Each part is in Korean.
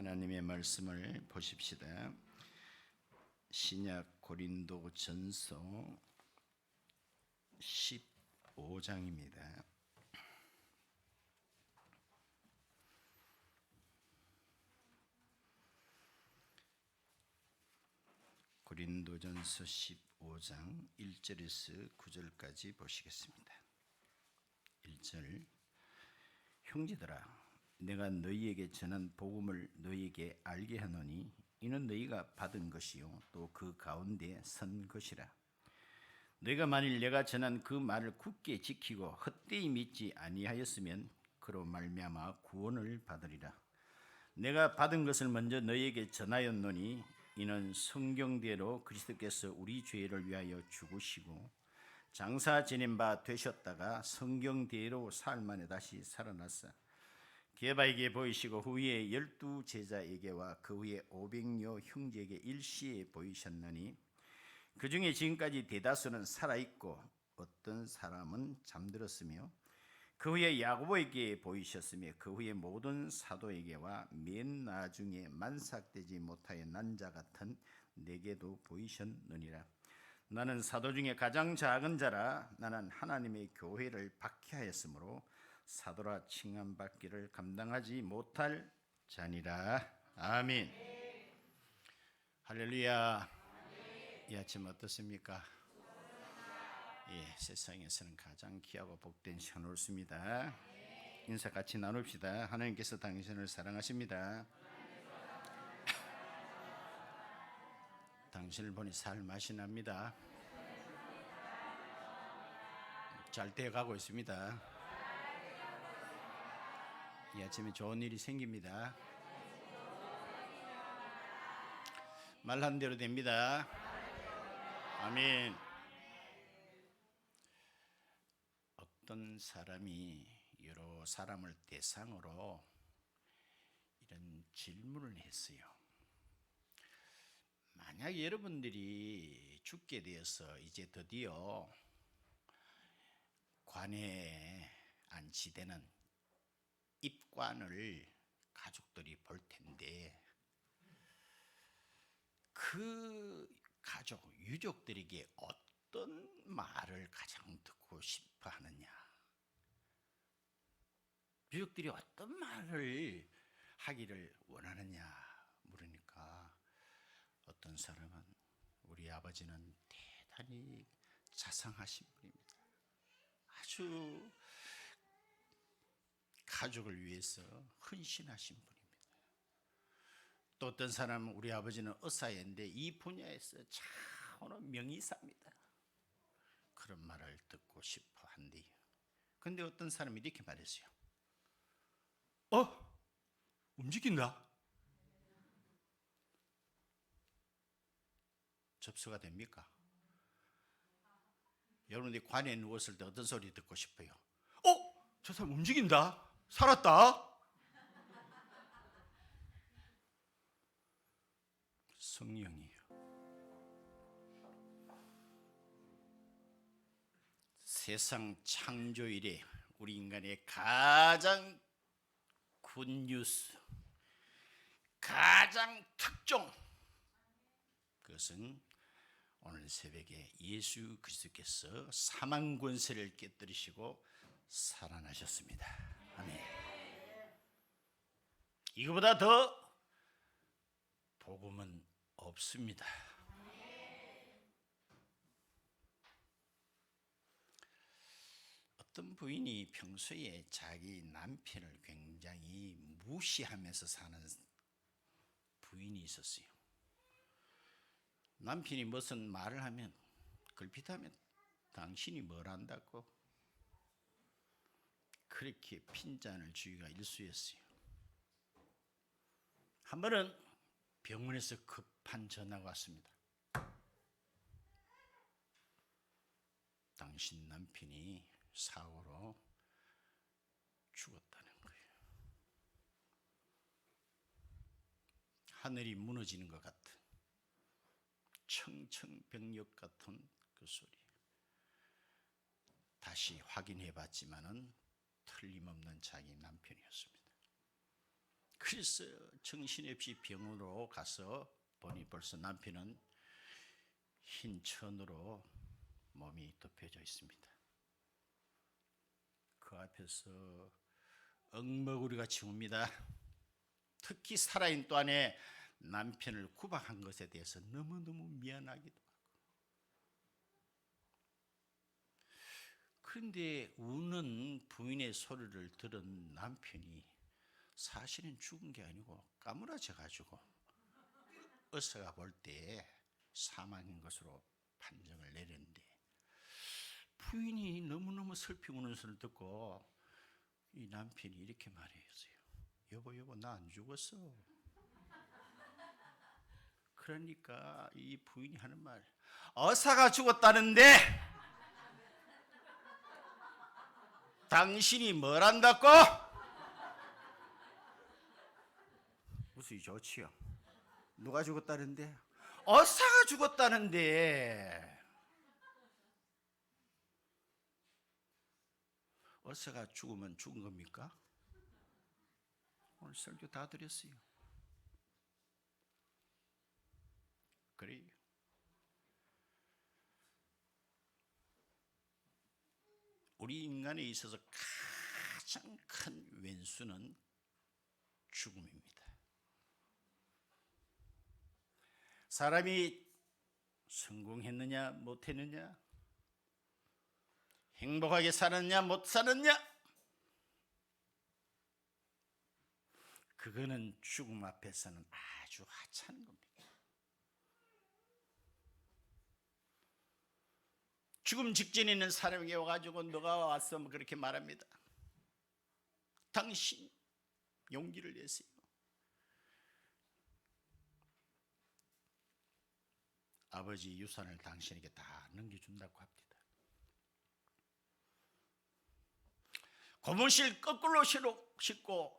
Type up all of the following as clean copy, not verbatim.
하나님의 말씀을 보십시다. 신약 고린도전서 15장입니다. 고린도전서 15장 1절에서 9절까지 보시겠습니다. 1절. 형제들아, 내가 너희에게 전한 복음을 너희에게 알게 하노니 이는 너희가 받은 것이요 또 그 가운데 선 것이라. 너희가 만일 내가 전한 그 말을 굳게 지키고 헛되이 믿지 아니하였으면 그로 말미암아 구원을 받으리라. 내가 받은 것을 먼저 너희에게 전하였노니 이는 성경대로 그리스도께서 우리 죄를 위하여 죽으시고 장사 지낸 바 되셨다가 성경대로 사흘 만에 다시 살아났사 게바에게 보이시고 후에 12 제자에게와 그 후에 500여 형제에게 일시에 보이셨느니 그 중에 지금까지 대다수는 살아있고 어떤 사람은 잠들었으며 그 후에 야고보에게 보이셨으며 그 후에 모든 사도에게와 맨 나중에 만삭되지 못하여 난 자 같은 내게도 보이셨느니라. 나는 사도 중에 가장 작은 자라. 나는 하나님의 교회를 박해하였으므로 사도라 칭함받기를 감당하지 못할 자니라. 아멘. 할렐루야. 이 아침 어떻습니까? 예, 세상에서는 가장 귀하고 복된 시간 옳습니다. 인사 같이 나눕시다. 하나님께서 당신을 사랑하십니다. 당신을 보니 살 맛이 납니다. 잘 되어가고 있습니다. 이 아침에 좋은 일이 생깁니다. 말한 대로 됩니다. 아멘. 어떤 사람이 여러 사람을 대상으로 이런 질문을 했어요. 만약 여러분들이 죽게 되어서 이제 드디어 관에 안치되는 입관을 가족들이 볼 텐데 그 가족, 유족들에게 어떤 말을 가장 듣고 싶어 하느냐, 유족들이 어떤 말을 하기를 원하느냐 물으니까 어떤 사람은 우리 아버지는 대단히 자상하신 분입니다. 아주 가족을 위해서 헌신하신 분입니다. 또 어떤 사람은 우리 아버지는 의사인데 이 분야에서 차원의 명의사입니다. 그런 말을 듣고 싶어 한대요. 그런데 어떤 사람이 이렇게 말했어요. 움직인다. 접수가 됩니까? 여러분들이 관에 누웠을 때 어떤 소리 듣고 싶어요? 저 사람 움직인다. 살았다. 성령이요. 세상 창조 이래 우리 인간의 가장 굿뉴스, 가장 특종, 그것은 오늘 새벽에 예수 그리스도께서 사망 권세를 깨뜨리시고 살아나셨습니다. 아멘. 이거보다 더 복음은 없습니다. 어떤 부인이 평소에 자기 남편을 굉장히 무시하면서 사는 부인이 있었어요. 남편이 무슨 말을 하면 걸핏하면 당신이 뭘 안다고 그렇게 핀잔을 주기가 일쑤였어요. 한 번은 병원에서 급한 전화가 왔습니다. 당신 남편이 사고로 죽었다는 거예요. 하늘이 무너지는 것 같은 청천벽력 같은 그 소리. 다시 확인해 봤지만은 틀림없는 자기 남편이었습니다. 그래서 정신없이 병원으로 가서 보니 벌써 남편은 흰 천으로 몸이 덮여져 있습니다. 그 앞에서 엉먹우리같이 웁니다. 특히 살아있는 또한에 남편을 구박한 것에 대해서 너무너무 미안하기도 하고. 그런데 우는 부인의 소리를 들은 남편이 사실은 죽은 게 아니고 까무라져 가지고 의사가 볼 때 사망인 것으로 판정을 내렸는데, 부인이 너무너무 슬피 우는 소리를 듣고 이 남편이 이렇게 말했어요. 여보 나 안 죽었어. 그러니까 이 부인이 하는 말, 의사가 죽었다는데 당신이 뭘 한다고? 웃으이 좋지요. 누가 죽었다는데? 의사가 죽었다는데. 의사가 죽으면 죽은 겁니까? 오늘 설교 다 드렸어요. 그래요. 우리 인간에 있어서 가장 큰 왼수는 죽음입니다. 사람이 성공했느냐 못했느냐, 행복하게 살았냐 못 살았냐, 그거는 죽음 앞에서는 아주 하찮은 겁니다. 죽음 직전에 있는 사람에게 와가지고 너가 와서 그렇게 말합니다. 당신 용기를 내세요. 아버지 유산을 당신에게 다 넘겨준다고 합니다. 고무실 거꾸로 싣고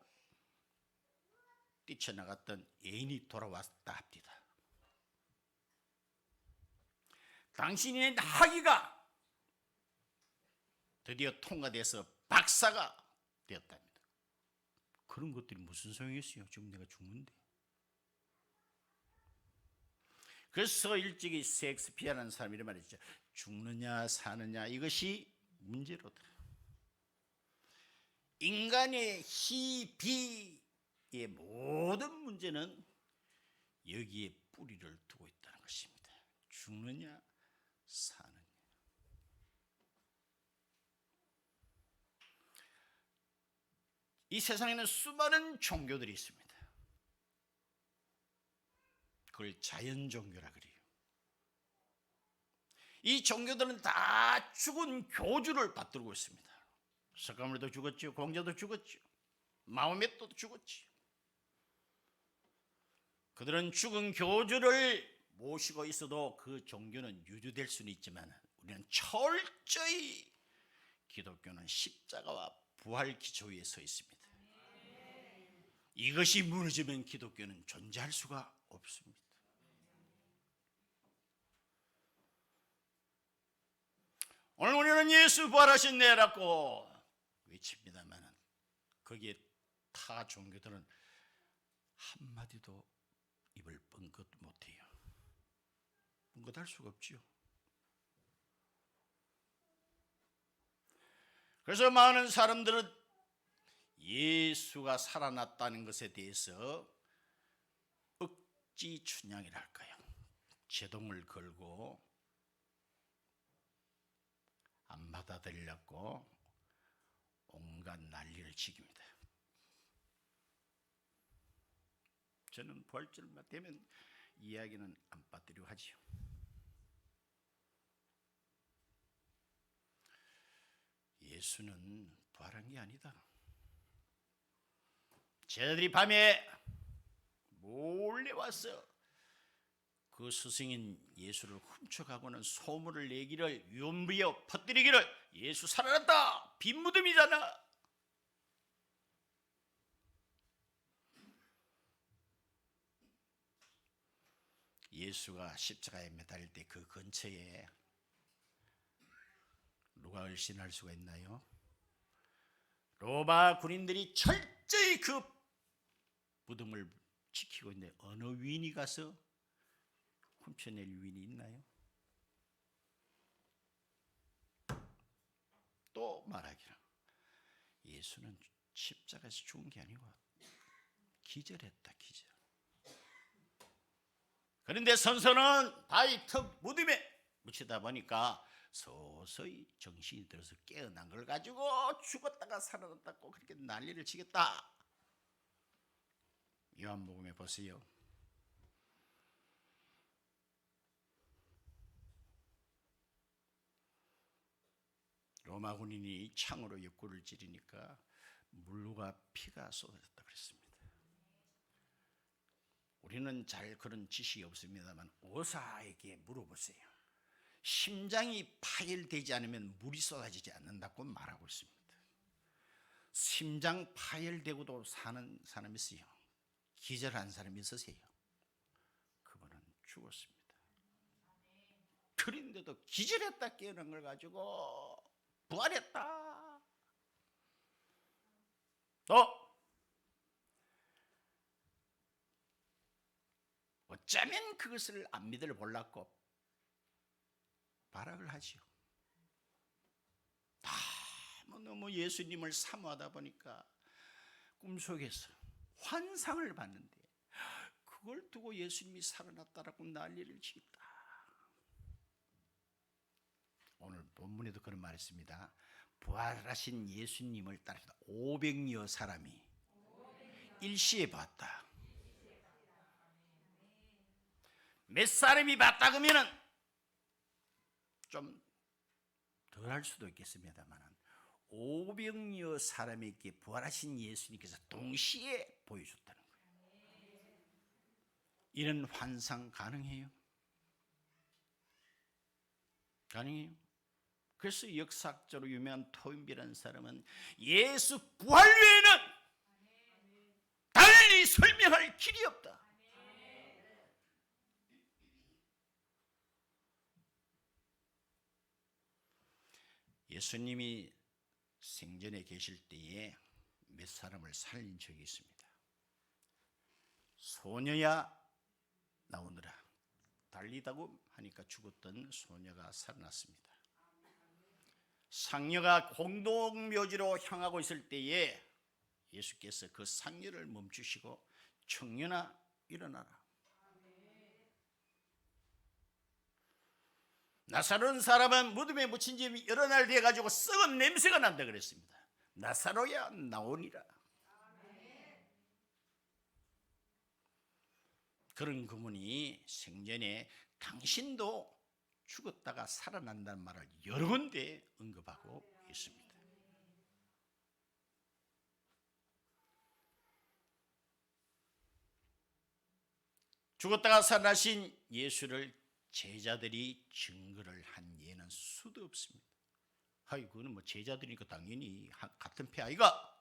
뛰쳐나갔던 애인이 돌아왔다 합니다. 당신의 학위가 드디어 통과돼서 박사가 되었답니다. 그런 것들이 무슨 소용이 있어요? 지금 내가 죽는데. 그래서 일찍이 셰익스피어라는 사람이 이런 말이죠. 죽느냐 사느냐 이것이 문제로다. 인간의 희비의 모든 문제는 여기에 뿌리를 두고 있다는 것입니다. 죽느냐 사느냐. 이 세상에는 수많은 종교들이 있습니다. 그걸 자연 종교라 그래요. 이 종교들은 다 죽은 교주를 받들고 있습니다. 석가모니도 죽었죠. 공자도 죽었죠. 마호메트도 죽었죠. 그들은 죽은 교주를 모시고 있어도 그 종교는 유지될 수는 있지만, 우리는 철저히 기독교는 십자가와 부활 기초 위에 서 있습니다. 이것이 무너지면 기독교는 존재할 수가 없습니다. 오늘 우리는 예수 부활하신 내라고 외칩니다만, 거기에 타 종교들은 한마디도 입을 뻥긋 못해요. 뻥긋할 수가 없지요. 그래서 많은 사람들은 예수가 살아났다는 것에 대해서 억지 춘향이랄까요, 제동을 걸고 안 받아들이려고 온갖 난리를 지깁니다. 저는 부활절만 되면 이야기는 안 받으려고 하지요. 예수는 부활한 게 아니다. 제자들이 밤에 몰래 와서 그 스승인 예수를 훔쳐가고는 소문을 내기를, 유언비어 퍼뜨리기를, 예수 살아났다, 빈 무덤이잖아. 예수가 십자가에 매달릴 때 그 근처에 누가 얼씬할 수가 있나요? 로마 군인들이 철저히 그 무덤을 지키고 있는데 어느 위인이 가서 훔쳐낼 위인이 있나요? 또 말하기를 예수는 십자가에서 죽은 게 아니고 기절했다, 기절. 그런데 선선은 바위 턱 무덤에 묻히다 보니까 서서히 정신이 들어서 깨어난 걸 가지고 죽었다가 살아났다고 그렇게 난리를 치겠다. 요한복음에 보세요. 로마 군인이 창으로 옆구리를 찌르니까 물과 피가 쏟아졌다 그랬습니다. 우리는 잘 그런 지식이 없습니다만 의사에게 물어보세요. 심장이 파열되지 않으면 물이 쏟아지지 않는다고 말하고 있습니다. 심장 파열되고도 사는 사람이 있어요. 기절한 사람이 있으세요. 그분은 죽었습니다. 그런데도 기절했다 깨어난 걸 가지고 부활했다. 어쩌면 그것을 안 믿을 몰랐고 발악을 하지요. 너무 예수님을 사모하다 보니까 꿈속에서 환상을 봤는데 그걸 두고 예수님이 살아났다라고 난리를 치겠다. 오늘 본문에도 그런 말이 있습니다. 부활하신 예수님을 따라서 500여 사람이 일시에 봤다. 몇 사람이 봤다 그러면은 좀 덜 할 수도 있겠습니다만 500여 사람에게 부활하신 예수님께서 동시에 보여줬다는 거예요. 이런 환상 가능해요? 가능해요? 그래서 역사적으로 유명한 토인비라는 사람은 예수 부활 외에는 달리 설명할 길이 없다. 예수님이 생전에 계실 때에 몇 사람을 살린 적이 있습니다. 소녀야 나오느라 달리다고 하니까 죽었던 소녀가 살아났습니다. 상녀가 공동묘지로 향하고 있을 때에 예수께서 그 상녀를 멈추시고 청년아 일어나라. 나사로는 사람은 무덤에 묻힌 지 여러 날 돼 가지고 썩은 냄새가 난다 그랬습니다. 나사로야 나오니라. 그런 그분이 생전에 당신도 죽었다가 살아난다는 말을 여러 군데 언급하고 있습니다. 죽었다가 살아나신 예수를 제자들이 증거를 한 예는 수도 없습니다. 그거는 뭐 제자들이니까 당연히 같은 폐 아이가.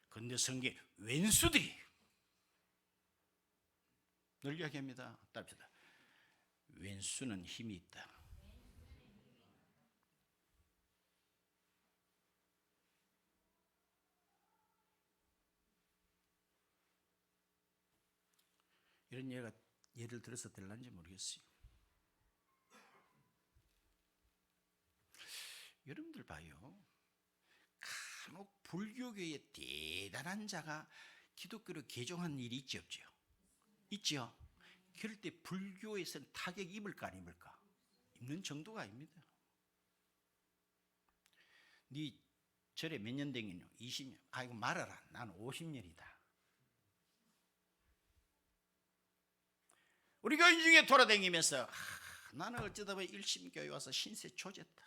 그런데 성경에 왼수들이 늘 이야기합니다. 답시다. 왼수는 힘이 있다. 이런 예를 들어서 될런지 모르겠어요. 여러분들 봐요. 간혹 불교계에 대단한 자가 기독교를 개종한 일이 있지 없죠? 있죠. 그럴 때 불교에서는 타격이 입을까 안 입을까? 입는 정도가 아닙니다. 네 절에 몇 년 댕기냐? 20년. 이거 말아라. 나는 50년이다. 우리 교인 중에 돌아다니면서 나는 어쩌다 보니 일심교회 와서 신세 조졌다.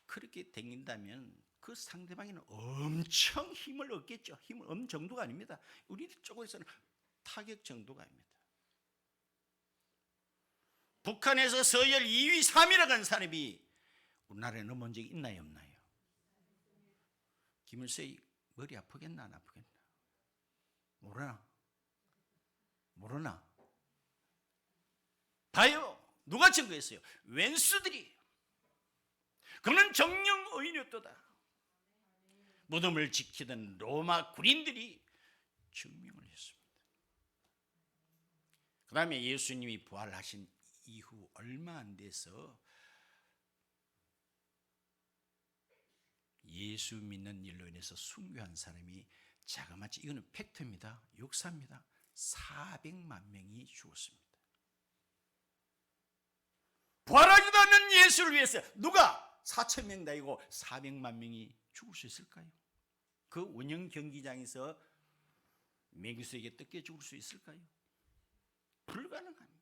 그렇게 댕긴다면 그 상대방에는 엄청 힘을 얻겠죠. 힘을 얻는 정도가 아닙니다. 우리 쪽에서는 타격 정도가 아닙니다. 북한에서 서열 2위, 3위라고 하는 사람이 우리나라에 넘어온 적이 있나요, 없나요? 김일성이 머리 아프겠나, 안 아프겠나? 모르나? 봐요. 누가 증거했어요? 왼수들이. 그는 정령 의인이었도다. 무덤을 지키던 로마 군인들이 증명을 했습니다. 그 다음에 예수님이 부활하신 이후 얼마 안 돼서 예수 믿는 일로 인해서 순교한 사람이 자그마치, 이거는 팩트입니다. 역사입니다. 400만 명이 죽었습니다. 부활하지도 않는 예수를 위해서 누가 4,000명 다이고 400만 명이 죽을 수 있을까요? 그 원형 경기장에서 메기수에게 뜯겨 죽을 수 있을까요? 불가능합니다.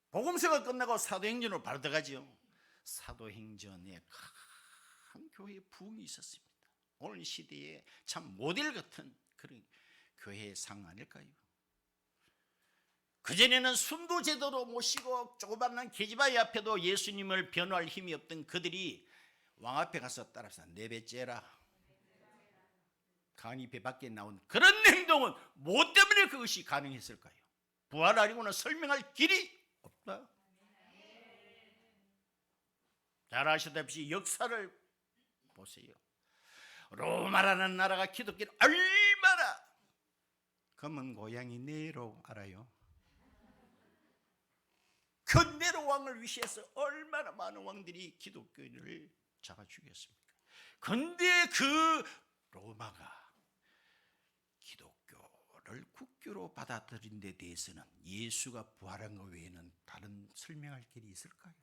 복음서가 끝나고 사도행전으로 바로 들어가죠. 사도행전에 큰 교회의 부흥이 있었습니다. 오늘 시대에 참 모델 같은 그런 교회의 상 아닐까요? 그전에는 순도 제도로 모시고 조그마한 계집아이 앞에도 예수님을 변호할 힘이 없던 그들이 왕 앞에 가서 따라서 네 배째라, 강이 배 밖에 나온 그런 행동은 뭐 때문에 그것이 가능했을까요? 부활 아니고는 설명할 길이 없다. 잘 아시다시피 역사를 보세요. 로마라는 나라가 기독교를 얼마나, 검은 고양이 네로 알아요? 그 네로 왕을 위시해서 얼마나 많은 왕들이 기독교인을 잡아 죽였습니까? 근데 그 로마가 기독교를 국교로 받아들인 데 대해서는 예수가 부활한 것 외에는 다른 설명할 길이 있을까요?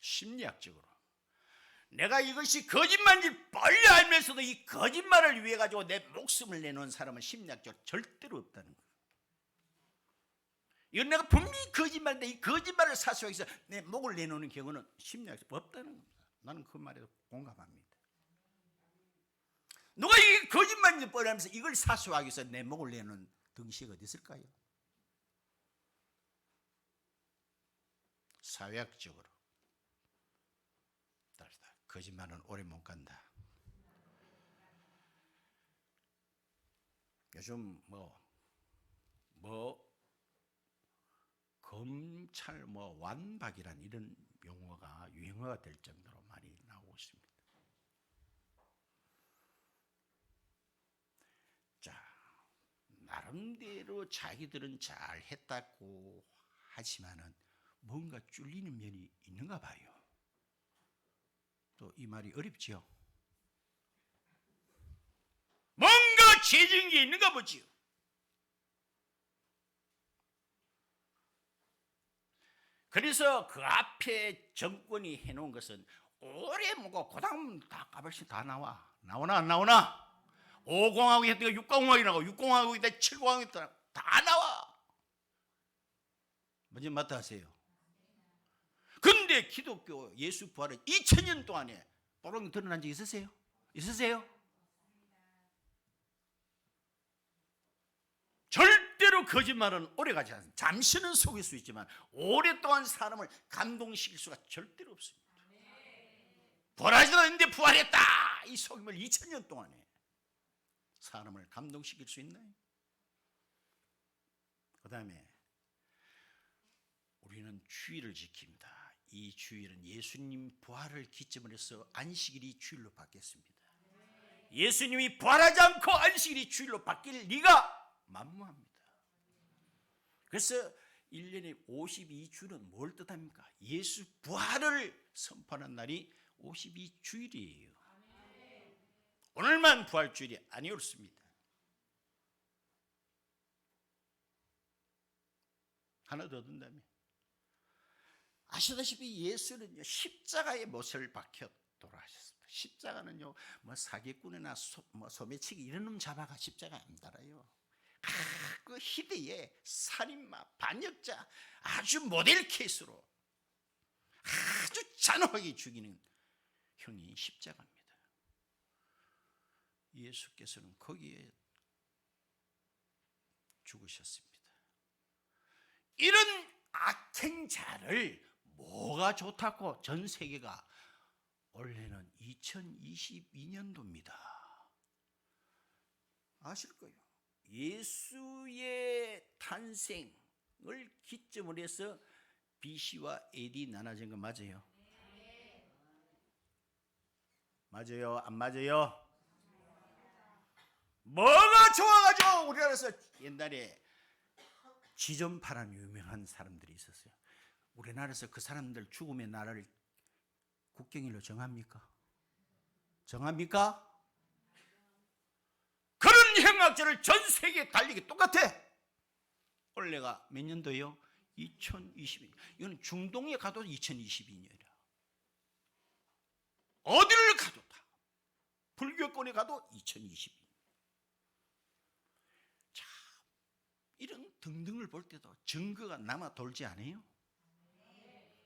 심리학적으로 내가 이것이 거짓말인지 빨리 알면서도 이 거짓말을 위해 가지고 내 목숨을 내놓은 사람은 심리학적으로 절대로 없다는 거예요. 이건 내가 분명히 거짓말인데 이 거짓말을 사수하기 위해서 내 목을 내놓는 경우는 심리학적으로 없다는 겁니다. 나는 그 말에 공감합니다. 누가 이게 거짓말인지 뻔히 알면서 이걸 사수하기 위해서 내 목을 내놓는 등식이 어디 있을까요? 사회학적으로 거짓말은 오래 못 간다. 요즘 검찰 완박이란 이런 용어가 유행어가 될 정도로 많이 나오고 있습니다. 자, 나름대로 자기들은 잘 했다고 하지만은 뭔가 쫄리는 면이 있는가 봐요. 또 이 말이 어렵지요. 뭔가 죄진 게 있는가 보지요. 그래서 그 앞에 정권이 해놓은 것은 오래 묵고 고당 다 까발씩 다 나오나 안 나오나? 5공화국이 했다가 6공화국이 나오고 6공화국이 있다 7공화국이 있다 다 나와. 먼저 맡아 하세요. 근데 기독교 예수 부활은 2000년 동안에 뽀록이 드러난 적 있으세요? 있으세요? 절대로 거짓말은 오래가지 않습니다. 잠시는 속일 수 있지만 오랫동안 사람을 감동시킬 수가 절대로 없습니다. 부활하지도 않는데 부활했다 이 속임을 2000년 동안에 사람을 감동시킬 수 있나요? 그 다음에 우리는 주일을 지킵니다. 이 주일은 예수님 부활을 기점으로 해서 안식일이 주일로 바뀌었습니다. 예수님이 부활하지 않고 안식일이 주일로 바뀔 리가 만무합니다. 그래서 1년에 52주는 뭘 뜻합니까? 예수 부활을 선포하는 날이 52주일이에요. 오늘만 부활주일이 아니었습니다. 하나 더 든다면 아시다시피 예수는요 십자가의 못을 박혀 돌아가셨습니다. 십자가는요 사기꾼이나 소매치기 이런 놈 잡아가 십자가 안 달아요. 그 희대의 살인마 반역자 아주 모델 케이스로 아주 잔혹하게 죽이는 형이 십자가입니다. 예수께서는 거기에 죽으셨습니다. 이런 악행자를 뭐가 좋다고 전 세계가 올해는 2022년도입니다. 아실 거예요. 예수의 탄생을 기점으로 해서 BC와 AD 나눠진 거 맞아요? 맞아요? 안 맞아요? 뭐가 좋아가지고 우리나라에서 옛날에 지존파라는 유명한 사람들이 있었어요. 우리나라에서 그 사람들 죽으면 나라를 국경일로 정합니까? 정합니까? 그런 행악들을 전 세계에 달리기 똑같아. 올해가 몇 년도요? 2022년. 이건 중동에 가도 2022년이라. 어디를 가도 다. 불교권에 가도 2022년. 자, 이런 등등을 볼 때도 증거가 남아 돌지 않아요?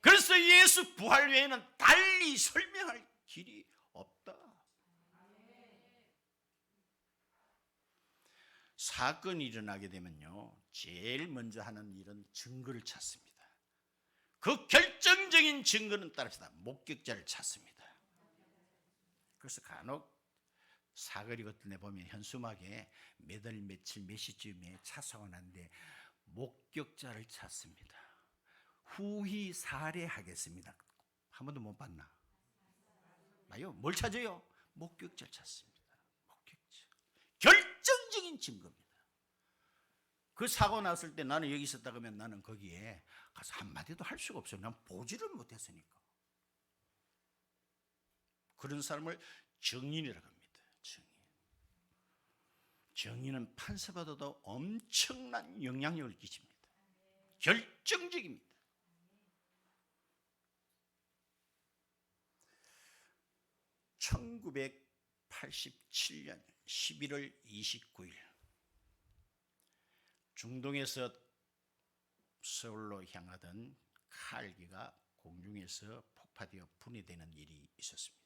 그래서 예수 부활 외에는 달리 설명할 길이 없다. 사건이 일어나게 되면요, 제일 먼저 하는 일은 증거를 찾습니다. 그 결정적인 증거는 따릅시다. 목격자를 찾습니다. 그래서 간혹 사거리 같은 데 보면 현수막에 몇 월 며칠 몇 시쯤에 차 사고 났는데 목격자를 찾습니다. 후히 살해하겠습니다. 한 번도 못 봤나? 봐요. 뭘 찾아요? 목격자를 찾습니다. 목격자. 결정적인 증거입니다. 그 사고 났을 때 나는 여기 있었다 그러면 나는 거기에 가서 한마디도 할 수가 없어요. 난 보지를 못했으니까. 그런 사람을 정인이라고 합니다. 정인. 정인은 판사보다도 엄청난 영향력을 끼칩니다. 결정적입니다. (1987년 11월 29일) 중동에서 서울로 향하던 칼기가 공중에서 폭파되어 분해되는 일이 있었습니다.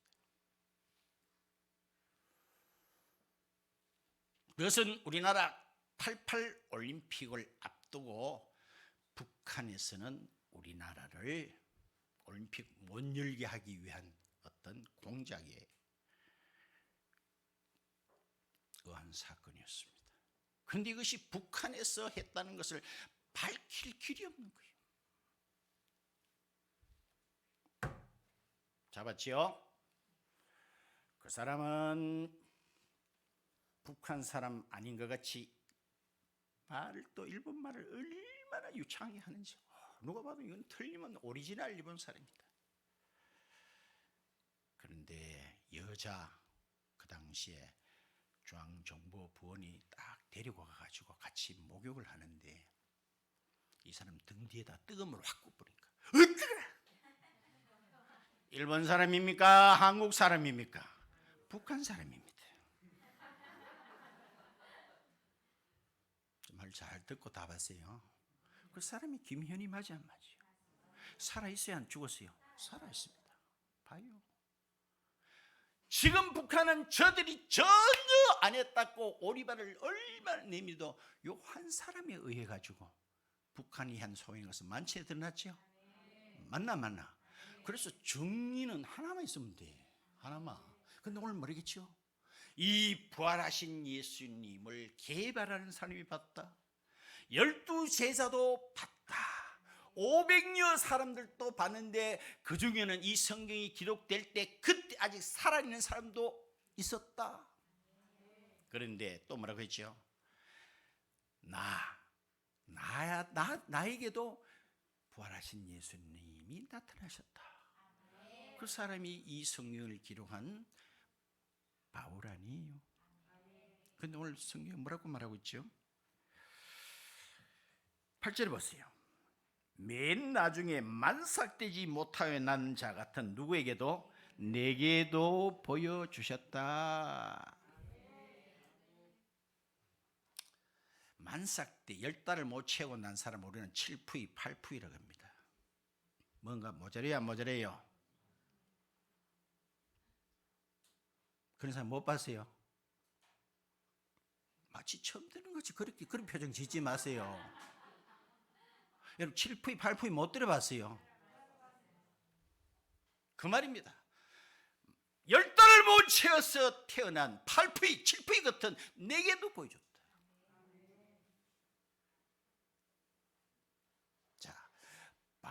그것은 우리나라 88 올림픽을 앞두고 북한에서는 우리나라를 올림픽 못 열게 하기 위한 어떤 공작에 의한 사건이었습니다. 그런데 이것이 북한에서 했다는 것을 밝힐 길이 없는 거예요. 잡았지요? 그 사람은 북한 사람 아닌 것 같이 말을 또 일본 말을 얼마나 유창하게 하는지 누가 봐도 이건 틀리면 오리지널 일본 사람입니다. 그런데 여자 그 당시에 중앙정보부원이 딱 데리고 가가지고 같이 목욕을 하는데 이 사람 등 뒤에다 뜨거움을 확 꽂으니까 일본 사람입니까? 한국 사람입니까? 북한 사람입니다. 말 잘 듣고 답하세요. 그 사람이 김현이 맞아 안 맞아요? 살아있어요? 안 죽었어요? 살아있습니다. 봐요. 지금 북한은 저들이 전혀 안 했다고 오리발을 얼마나 내밀도 요 한 사람에 의해 가지고 북한이 한 소행한 것은 만취에 드러났죠. 맞나? 그래서 정의는 하나만 있으면 돼. 하나만. 근데 오늘 모르겠죠. 이 부활하신 예수님을 개발하는 사람이 봤다. 12제자도 봤다. 500여 사람들도 봤는데 그 중에는 이 성경이 기록될 때 그때 아직 살아있는 사람도 있었다. 그런데 또 뭐라고 했죠? 나에게도 부활하신 예수님이 나타나셨다. 그 사람이 이 성경을 기록한 바울 아니에요. 그런데 오늘 성경에 뭐라고 말하고 있죠? 8절 보세요. 맨 나중에 만삭되지 못하여 난 자 같은 누구에게도 내게도 보여주셨다. 만삭 때 10달을 못 채우고 난 사람 우리는 7푸이 8푸이라고 합니다. 뭔가 모자래요 안 모자래요? 그런 사람 못 봤어요? 마치 처음 듣는 거지. 그런 표정 짓지 마세요. 여러분 7푸이 8푸이 못 들어봤어요? 그 말입니다. 10달을 못 채워서 태어난 8푸이 7푸이 같은 내게도 보여줬다.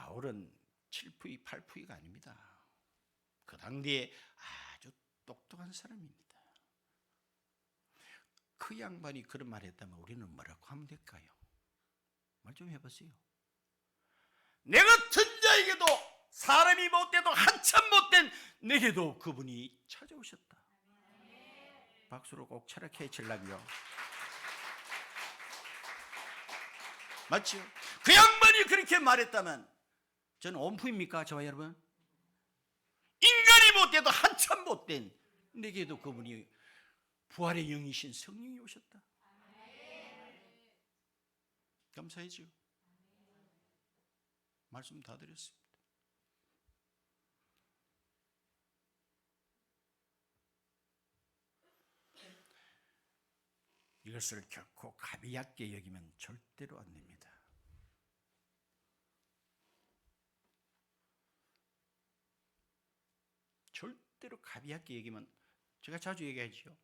바울은 7푸이 8푸이가 아닙니다. 그 당대에 아주 똑똑한 사람입니다. 그 양반이 그런 말 했다면 우리는 뭐라고 하면 될까요? 말 좀 해보세요. 내 같은 자에게도, 사람이 못돼도 한참 못된 내게도 그분이 찾아오셨다. 박수로 꼭 철학해 주려고요. 맞죠? 그 양반이 그렇게 말했다면 저는 온푸입니까? 저와 여러분? 인간이 못돼도 한참 못된 내게도 그분이 부활의 영이신 성령이 오셨다. 감사해죠. 말씀 다 드렸습니다. 이것을 결코 가비약게 여기면 절대로 안 됩니다. 절대로 가비약게 여기면, 제가 자주 얘기하죠.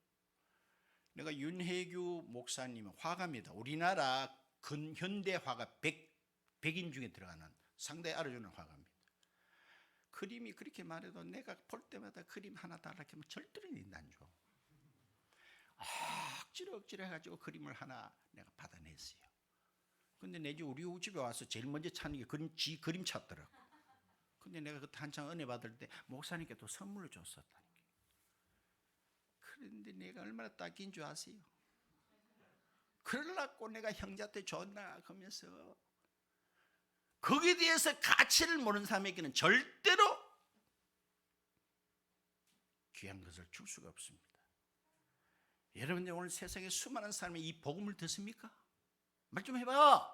내가 윤혜규 목사님 화가입니다. 우리나라 근현대 화가 100인 중에 들어가는 상당히 알아주는 화가입니다. 그림이 그렇게 말해도 내가 볼 때마다 그림 하나 달라고 하면 절대로 안 줘. 억지로 해가지고 그림을 하나 내가 받아냈어요. 근데 내지 우리 집에 와서 제일 먼저 찾는 게 그림 찾더라고. 근데 내가 그때 한창 은혜 받을 때 목사님께 또 선물을 줬었다니까. 그런데 내가 얼마나 딱인 줄 아세요? 그러려고 내가 형제한테 줬나 하면서, 거기에 대해서 가치를 모르는 사람에게는 절대로 귀한 것을 줄 수가 없습니다. 여러분들 오늘 세상에 수많은 사람이 이 복음을 듣습니까? 말 좀 해봐.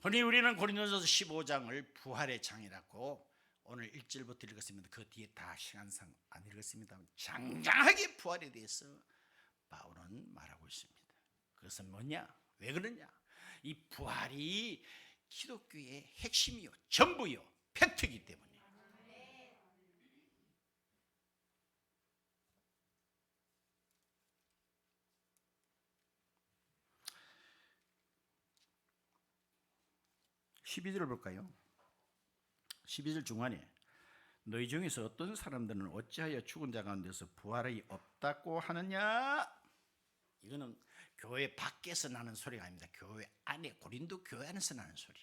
흔히 우리는 고린도전서 15장을 부활의 장이라고 오늘 1절부터 읽었습니다. 그 뒤에 다 시간상 안 읽었습니다. 장장하게 부활에 대해서 바울은 말하고 있습니다. 그것은 뭐냐? 왜 그러냐? 이 부활이 기독교의 핵심이요, 전부요, 팩트이기 때문에. (12절을) 볼까요? 12절 중간에 너희 중에서 어떤 사람들은 어찌하여 죽은 자 가운데서 부활이 없다고 하느냐? 이거는 교회 밖에서 나는 소리가 아닙니다. 교회 안에, 고린도 교회 안에서 나는 소리.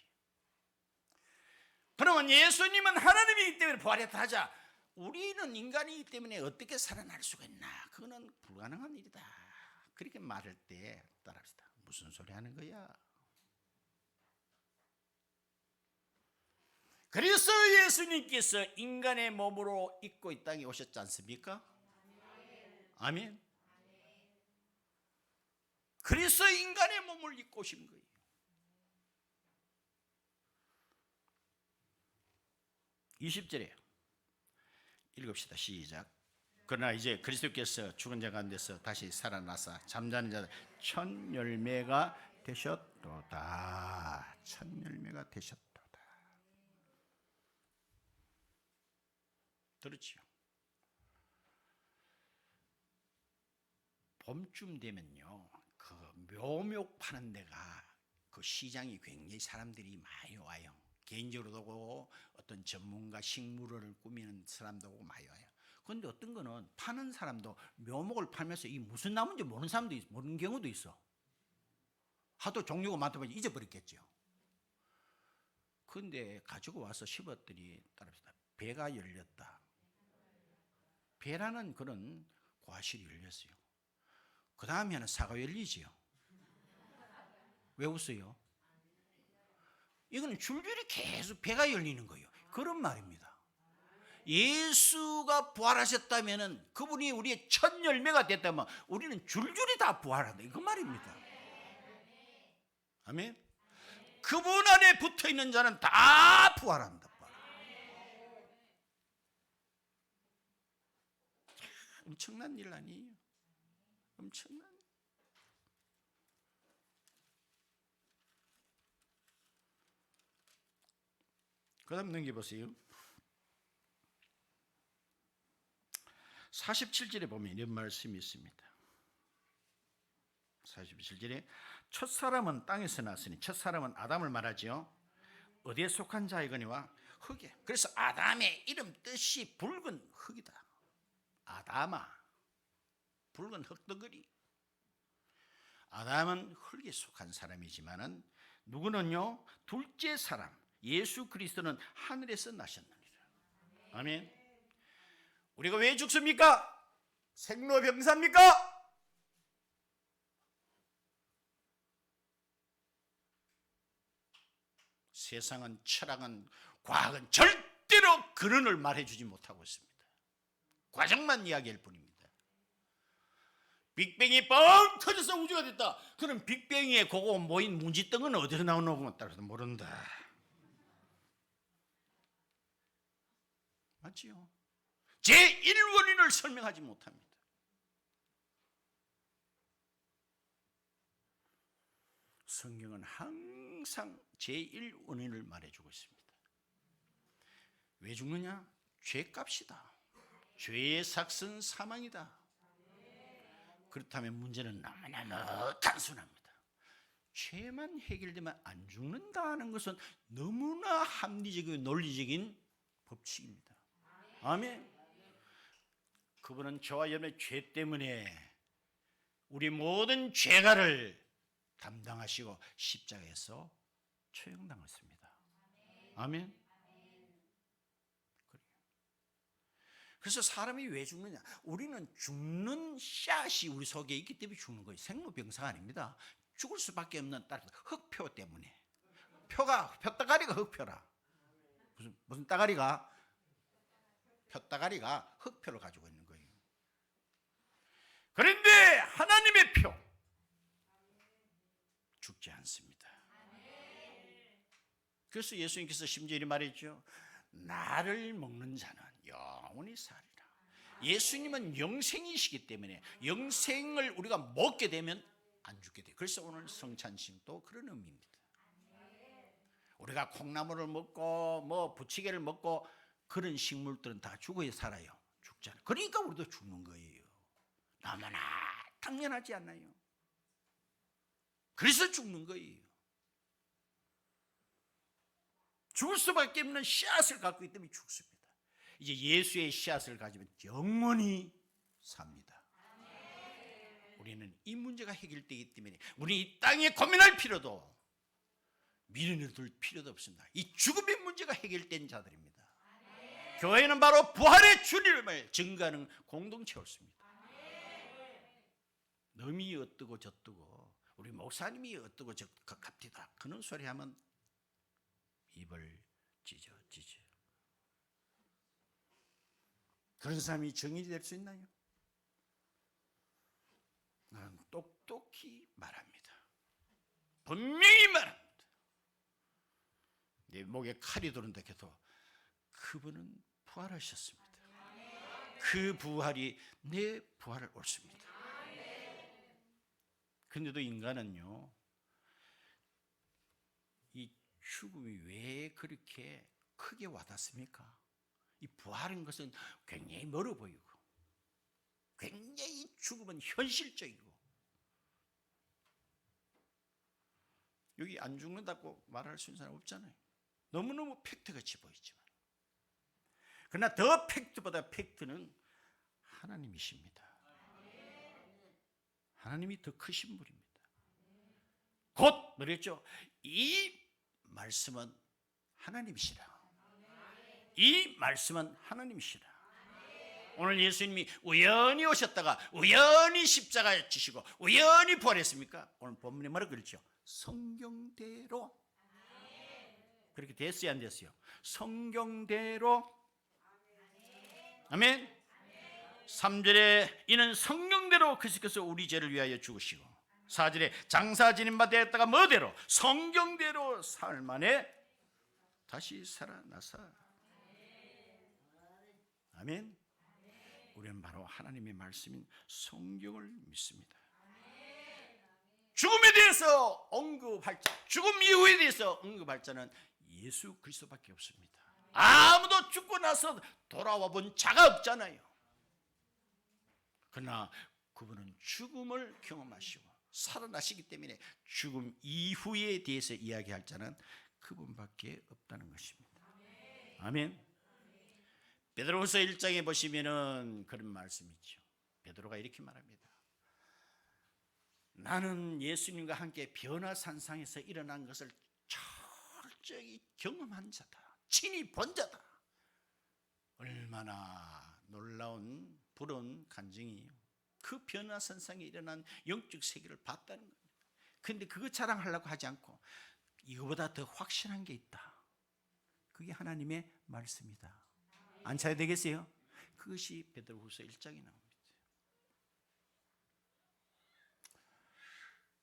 그러면 예수님은 하나님이기 때문에 부활했다 하자, 우리는 인간이기 때문에 어떻게 살아날 수가 있나? 그거는 불가능한 일이다. 그렇게 말할 때 따라합시다. 무슨 소리 하는 거야? 그래서 예수님께서 인간의 몸으로 입고 이 땅에 오셨지 않습니까? 아멘. 그래서 인간의 몸을 입고 오신 거예요. (20절에) 읽읍시다. 시작. 그러나 이제 그리스도께서 죽은 자 가운데서 다시 살아나사 잠자는 자들 첫 열매가 되셨도다. 첫 열매가 되셨도다. 그렇지요. 봄쯤 되면요, 그 묘목 파는 데가, 그 시장이 굉장히 사람들이 많이 와요. 개인적으로도 오고 어떤 전문가 식물을 꾸미는 사람도 오고 많이 와요. 그런데 어떤 거는 파는 사람도 묘목을 팔면서 이 무슨 나무인지 모르는 사람도 있어, 모르는 경우도 있어. 하도 종류가 많다 보니 잊어버렸겠죠. 그런데 가지고 와서 심었더니 따라합시다. 배가 열렸다. 배라는 그런 과실이 열렸어요. 그 다음에는 사과 열리지요. 왜 웃어요? 이거는 줄줄이 계속 배가 열리는 거예요. 그런 말입니다. 예수가 부활하셨다면, 그분이 우리의 첫 열매가 됐다면 우리는 줄줄이 다 부활한다, 그 말입니다. 아멘. 그분 안에 붙어있는 자는 다 부활한다. 엄청난 일 아니에요? 엄청난. 그 다음 넘겨보세요. 47절에 보면 이런 말씀이 있습니다. 47절에 첫사람은 땅에서 났으니, 첫사람은 아담을 말하지요. 어디에 속한 자이거니와 흙에. 그래서 아담의 이름 뜻이 붉은 흙이다. 아담아, 붉은 흙덩어리. 아담은 흙에 속한 사람이지만은 누구는요, 둘째 사람 예수 그리스도는 하늘에서 나셨느니라. 아멘. 우리가 왜 죽습니까? 생로병사입니까? 세상은, 철학은, 과학은 절대로 근원을 말해주지 못하고 있습니다. 과정만 이야기할 뿐입니다. 빅뱅이 뻥 터져서 우주가 됐다. 그럼 빅뱅에 그거 모인 문지덩은 어디서 나오는 따라서 모른다. 맞지요? 제1원인을 설명하지 못합니다. 성경은 항상 제1원인을 말해주고 있습니다. 왜 죽느냐? 죄값이다. 죄의 삭은 사망이다. 그렇다면 문제는 너무나 단순합니다. 죄만 해결되면 안 죽는다는 것은 너무나 합리적이고 논리적인 법칙입니다. 아멘. 그분은 저와 여러분의 죄 때문에 우리 모든 죄가를 담당하시고 십자가에서 처형당했습니다. 아멘. 그래서 사람이 왜 죽느냐? 우리는 죽는 씨앗이 우리 속에 있기 때문에 죽는 거예요. 생로병사가 아닙니다. 죽을 수밖에 없는 흙표 때문에. 뼈다가리가 흙표라. 무슨 따가리가? 뼈다가리가 흙표를 가지고 있는 거예요. 그런데 하나님의 표 죽지 않습니다. 그래서 예수님께서 심지어 이렇게 말했죠. 나를 먹는 자는 영원히 살리라. 예수님은 영생이시기 때문에 영생을 우리가 먹게 되면 안 죽게 돼요. 그래서 오늘 성찬식도 그런 의미입니다. 우리가 콩나물을 먹고 뭐 부치개를 먹고 그런 식물들은 다 죽어야 살아요. 죽잖아요. 그러니까 우리도 죽는 거예요. 너무나 당연하지 않나요? 그래서 죽는 거예요. 죽을 수밖에 없는 씨앗을 갖고 있기 때문에 죽습니다. 이제 예수의 씨앗을 가지면 영원히 삽니다. 우리는 이 문제가 해결되기 때문에 우리 이 땅에 고민할 필요도 미련을 둘 필요도 없습니다. 이 죽음의 문제가 해결된 자들입니다. 교회는 바로 부활의 주님을 증거하는 공동체였습니다. 너미 어떠고 저떠고 우리 목사님이 어떠고 저갑디다 그런 소리 하면 입을 찢어. 그런 사람이 정인이 될 수 있나요? 나는 똑똑히 말합니다. 분명히 말합니다. 내 목에 칼이 들어온다 해도 그분은 부활하셨습니다. 그 부활이 내 부활을 옳습니다. 그런데도 인간은요, 이 죽음이 왜 그렇게 크게 와닿습니까? 이 부활인 것은 굉장히 멀어 보이고 굉장히 죽음은 현실적이고 여기 안 죽는다고 말할 수 있는 사람 없잖아요. 너무너무 팩트같이 보이지만 그러나 더 팩트보다 팩트는 하나님이십니다. 하나님이 더 크신 분입니다. 곧 그랬죠. 이 말씀은 하나님이시라. 이 말씀은 하나님이시라. 오늘 예수님이 우연히 오셨다가 우연히 십자가에 지시고 우연히 부활했습니까? 오늘 본문에 뭐라고 그랬죠? 성경대로. 그렇게 됐어요, 안 됐어요? 성경대로. 아멘. 3절에 이는 성경대로 그리스도께서 우리 죄를 위하여 죽으시고 4절에 장사 지닌 바 되었다가 뭐대로? 성경대로 사흘 만에 다시 살아나사. 아멘. 우리는 바로 하나님의 말씀인 성경을 믿습니다. 죽음에 대해서 언급할 자, 죽음 이후에 대해서 언급할 자는 예수 그리스도밖에 없습니다. 아무도 죽고 나서 돌아와 본 자가 없잖아요. 그러나 그분은 죽음을 경험하시고 살아나시기 때문에 죽음 이후에 대해서 이야기할 자는 그분밖에 없다는 것입니다. 아멘. 베드로후서 1장에 보시면은 그런 말씀이 있죠. 베드로가 이렇게 말합니다. 나는 예수님과 함께 변화산상에서 일어난 것을 철저히 경험한 자다. 친히 본 자다. 얼마나 놀라운 불온 간증이에요. 그 변화산상에 일어난 영적 세계를 봤다는 겁니다. 그런데 그거 자랑하려고 하지 않고 이거보다 더 확실한 게 있다. 그게 하나님의 말씀이다. 안 차야 되겠어요? 그것이 베드로후서 1장에 나옵니다.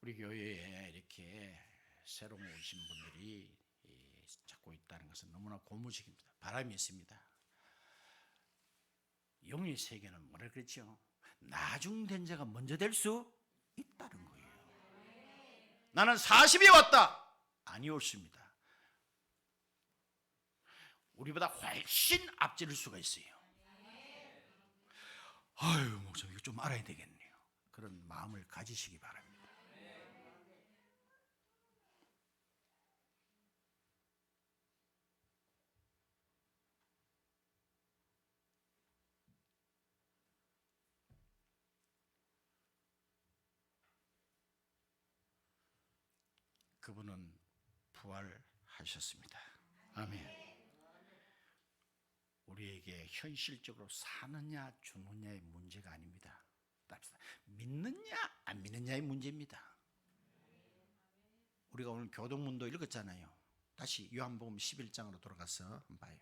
우리 교회에 이렇게 새로 오신 분들이 찾고 있다는 것은 너무나 고무적입니다. 바람이 있습니다. 영의 세계는 뭐라 그랬죠? 나중된 자가 먼저 될 수 있다는 거예요. 나는 40이 왔다. 아니 옳습니다. 우리보다 훨씬 앞지를 수가 있어요. 아유, 목사님 이거 좀 알아야 되겠네요. 그런 마음을 가지시기 바랍니다. 그분은 부활하셨습니다. 아멘. 우리에게 현실적으로 사느냐 죽느냐의 문제가 아닙니다. 믿느냐 안 믿느냐의 문제입니다. 우리가 오늘 교동문도 읽었잖아요. 다시 요한복음 11장으로 돌아가서 한번 봐요.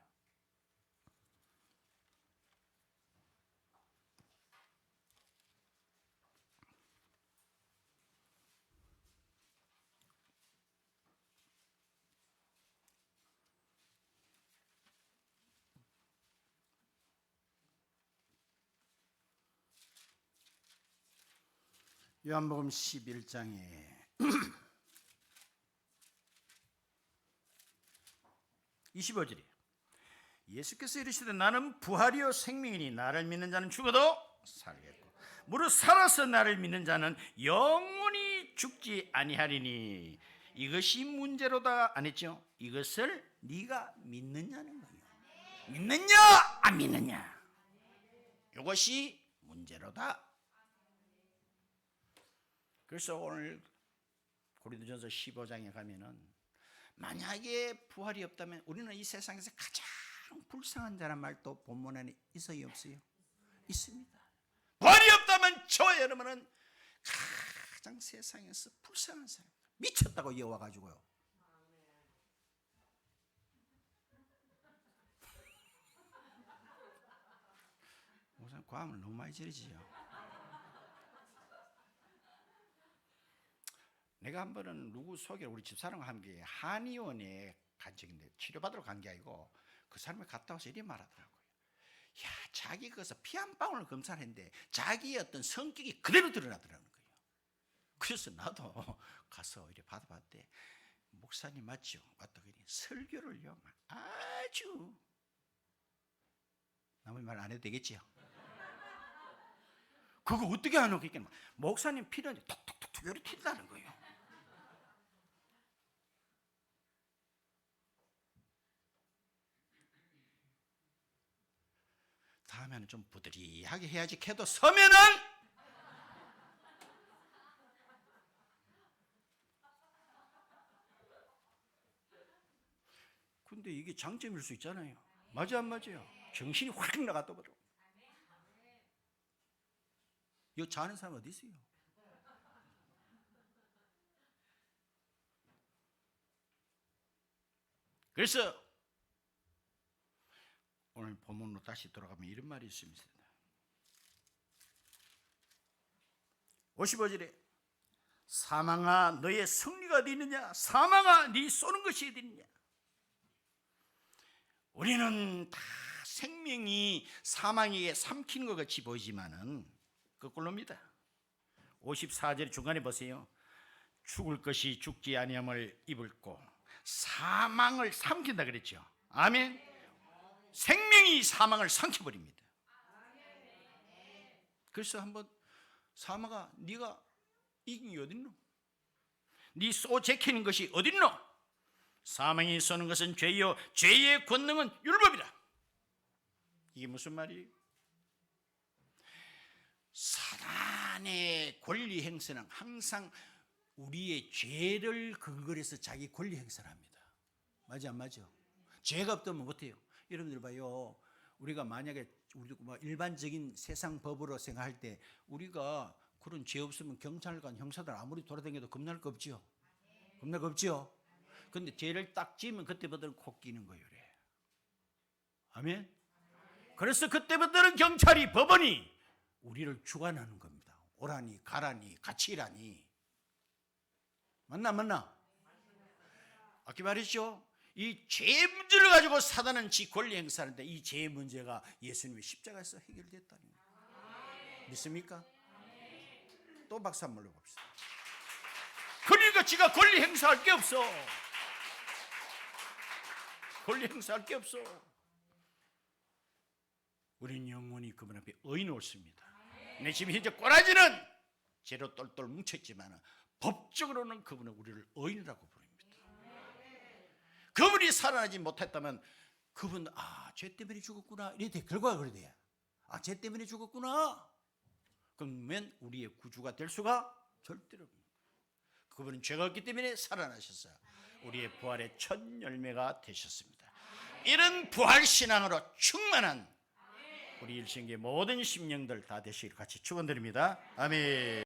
요한복음 11장에 25절이에요. 예수께서 이르시되 나는 부활이요 생명이니 나를 믿는 자는 죽어도 살겠고 무릇 살아서 나를 믿는 자는 영원히 죽지 아니하리니 이것이 문제로다 안 했죠? 이것을 네가 믿느냐는 거예요. 믿느냐 안 믿느냐, 이것이 문제로다. 그래서 오늘 고린도전서 15장에 가면은 만약에 부활이 없다면 우리는 이 세상에서 가장 불쌍한 자란 말도 본문에는 있어요 없어요? 있습니다. 부활이 없다면 저와 여러분은 가장 세상에서 불쌍한 사람, 미쳤다고 이어와가지고요. 우선 과음을 너무 많이 지르지요. 내가 한 번은 누구 소개를 우리 집사람과 함께 한의원에 간 적인데 치료받으러 간 게 아니고 그 사람이 갔다 와서 이렇게 말하더라고요. 야, 자기 거기서 피 한 방울 검사를 했는데 자기의 어떤 성격이 그대로 드러나더라는 거예요. 그래서 나도 가서 이렇게 받아봤대. 목사님 맞죠? 왔다 그러니 설교를요 아주 남의 말 안 해도 되겠지요? 그거 어떻게 하노? 그러니까 목사님 피는 톡톡톡톡 이렇게 튄다는 거예요. 다음에는 좀 부드리하게 해야지. 캐도 서면은 근데 이게 장점일 수 있잖아요. 맞아 안 맞아요? 정신이 확 나갔다 버려. 이거 자는 사람 어디 있어요? 그래서 오늘 본문으로 다시 돌아가면 이런 말이 있습니다. 55절에 사망아 너의 승리가 어디 있느냐? 사망아 네 쏘는 것이 어디 있느냐? 우리는 다 생명이 사망에게 삼키는 것 같이 보이지만은 거꾸로입니다. 54절 중간에 보세요. 죽을 것이 죽지 아니함을 입을고 사망을 삼킨다 그랬죠. 아멘. 생명이 사망을 삼켜버립니다. 그래서 한번 사망아, 네가 이긴 게 어딨노? 네 쏘 제키는 것이 어딨노? 사망이 쏘는 것은 죄요, 죄의 권능은 율법이라. 이게 무슨 말이에요? 사단의 권리 행사는 항상 우리의 죄를 근거로 해서 자기 권리 행사를 합니다. 맞아 안 맞아? 죄가 없다면 못해요. 여러분들 봐요. 우리가 만약에 우리도 뭐 일반적인 세상 법으로 생각할 때 우리가 그런 죄 없으면 경찰관 형사들 아무리 돌아다녀도 겁날 거 없지요. 겁날 거 없지요. 근데 죄를 딱 지으면 그때부터는 코 끼는 거예요. 그래. 아멘. 그래서 그때부터는 경찰이, 법원이 우리를 주관하는 겁니다. 오라니 가라니 같이 일하니. 맞나? 아까 말했죠. 이 죄 문제를 가지고 사단은 지 권리 행사하는데 이 죄 문제가 예수님의 십자가에서 해결됐다는 거예요. 믿습니까? 또 박수 한번 올려봅시다. 그러니까 지가 권리 행사할 게 없어. 권리 행사할 게 없어. 우리는 영원히 그분 앞에 의인 옳습니다. 내 지금 현재 꼬라지는 죄로 똘똘 뭉쳤지만 법적으로는 그분은 우리를 의인이라고 부릅니다. 그분이 살아나지 못했다면 그분 죄 때문에 죽었구나 이렇게 결과가 그래 돼요. 죄 때문에 죽었구나. 그러면 우리의 구주가 될 수가 절대로 없습니다. 그분은 죄가 없기 때문에 살아나셨어요. 우리의 부활의 첫 열매가 되셨습니다. 이런 부활 신앙으로 충만한 우리 일신교의 모든 심령들 다 되시기를 같이 축원드립니다. 아멘.